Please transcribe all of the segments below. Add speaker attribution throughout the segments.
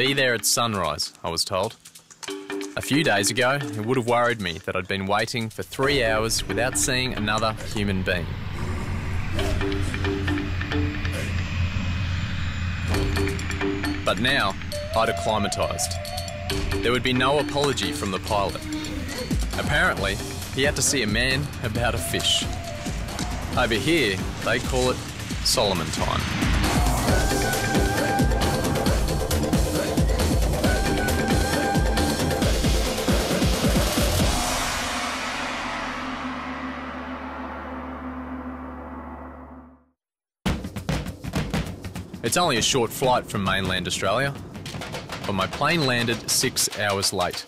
Speaker 1: Be there at sunrise, I was told. A few days ago, it would have worried me that I'd been waiting for 3 hours without seeing another human being. But now, I'd acclimatised. There would be no apology from the pilot. Apparently, he had to see a man about a fish. Over here, they call it Solomon time. It's only a short flight from mainland Australia, but my plane landed 6 hours late,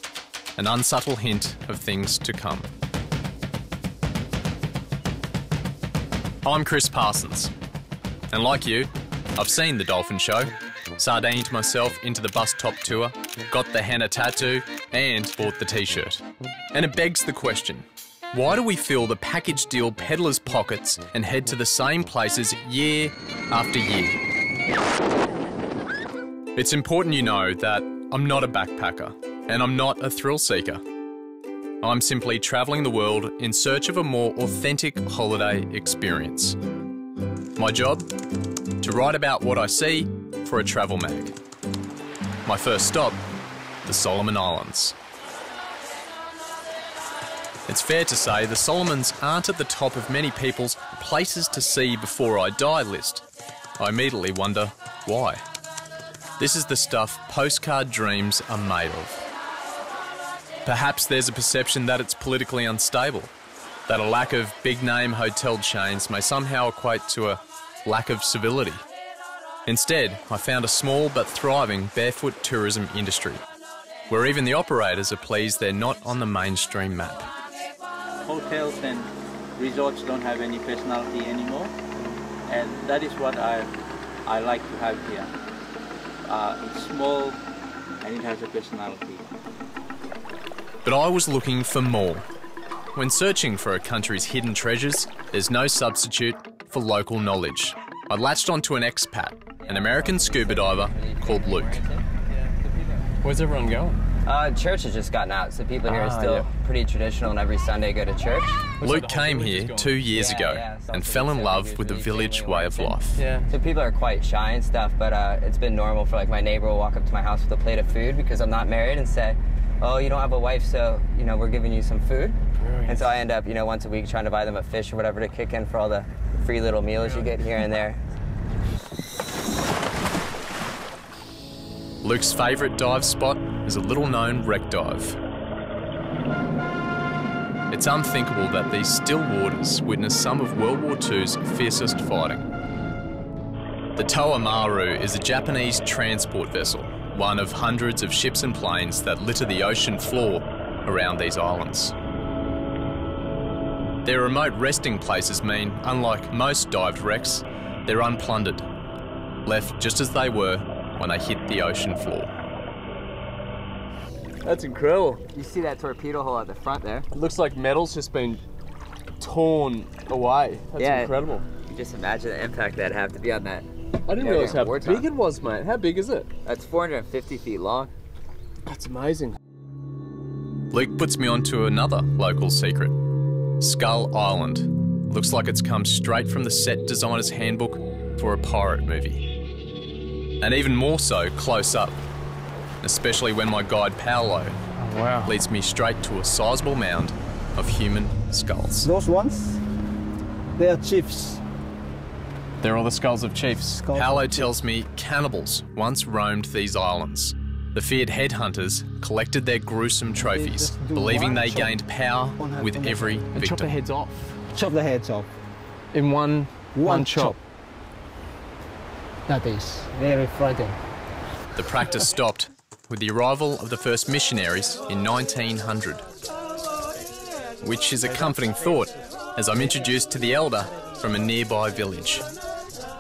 Speaker 1: an unsubtle hint of things to come. I'm Chris Parsons, and like you, I've seen the dolphin show, sardined myself into the bus top tour, got the henna tattoo, and bought the t-shirt. And it begs the question, why do we fill the package deal peddlers' pockets and head to the same places year after year? It's important you know that I'm not a backpacker and I'm not a thrill seeker. I'm simply travelling the world in search of a more authentic holiday experience. My job? To write about what I see for a travel mag. My first stop, the Solomon Islands. It's fair to say the Solomons aren't at the top of many people's places to see before I die list. I immediately wonder why. This is the stuff postcard dreams are made of. Perhaps there's a perception that it's politically unstable, that a lack of big-name hotel chains may somehow equate to a lack of civility. Instead, I found a small but thriving barefoot tourism industry, where even the operators are pleased they're not on the mainstream map.
Speaker 2: Hotels and resorts don't have any personality anymore, and that is what I like to have here. It's small and it has a personality.
Speaker 1: But I was looking for more. When searching for a country's hidden treasures, there's no substitute for local knowledge. I latched onto an expat, an American scuba diver called Luke. Where's everyone going?
Speaker 3: Church has just gotten out, so people here are still pretty traditional and every Sunday go to church.
Speaker 1: Luke came here 2 years ago and fell in love with the village way of life.
Speaker 3: So people are quite shy and stuff, but it's been normal for like my neighbor will walk up to my house with a plate of food because I'm not married and say, oh, you don't have a wife, so, you know, we're giving you some food. Brilliant. And so I end up, you know, once a week trying to buy them a fish or whatever to kick in for all the free little meals you get here and there.
Speaker 1: Luke's favourite dive spot is a little-known wreck dive. It's unthinkable that these still waters witnessed some of World War II's fiercest fighting. The Toa Maru is a Japanese transport vessel, one of hundreds of ships and planes that litter the ocean floor around these islands. Their remote resting places mean, unlike most dived wrecks, they're unplundered, left just as they were when they hit the ocean floor.
Speaker 4: That's incredible.
Speaker 3: You see that torpedo hole at the front there?
Speaker 4: It looks like metal's just been torn away. That's incredible.
Speaker 3: You just imagine the impact that'd have to be on that.
Speaker 4: I didn't realise how big it was, mate. How big is it?
Speaker 3: That's 450 feet long.
Speaker 4: That's amazing.
Speaker 1: Luke puts me onto another local secret. Skull Island. Looks like it's come straight from the set designer's handbook for a pirate movie. And even more so close up, especially when my guide Paolo leads me straight to a sizable mound of human skulls.
Speaker 5: Those ones, they are chiefs.
Speaker 1: They're all the skulls of chiefs. Paolo tells me cannibals once roamed these islands. The feared headhunters collected their gruesome trophies, believing they gained power with every victim.
Speaker 4: And chop the heads off?
Speaker 5: Chop the heads off.
Speaker 4: In one chop?
Speaker 5: That is very frightening.
Speaker 1: The practice stopped with the arrival of the first missionaries in 1900. Which is a comforting thought as I'm introduced to the elder from a nearby village.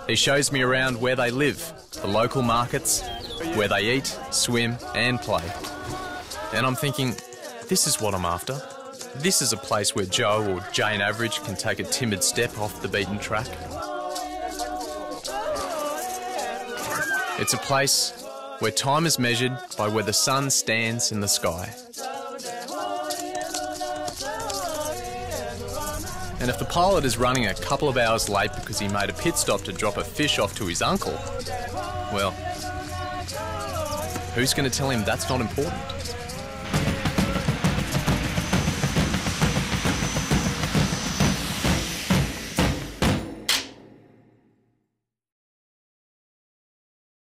Speaker 1: He shows me around where they live, the local markets, where they eat, swim and play. And I'm thinking, this is what I'm after. This is a place where Joe or Jane Average can take a timid step off the beaten track. It's a place where time is measured by where the sun stands in the sky. And if the pilot is running a couple of hours late because he made a pit stop to drop a fish off to his uncle, well, who's going to tell him that's not important?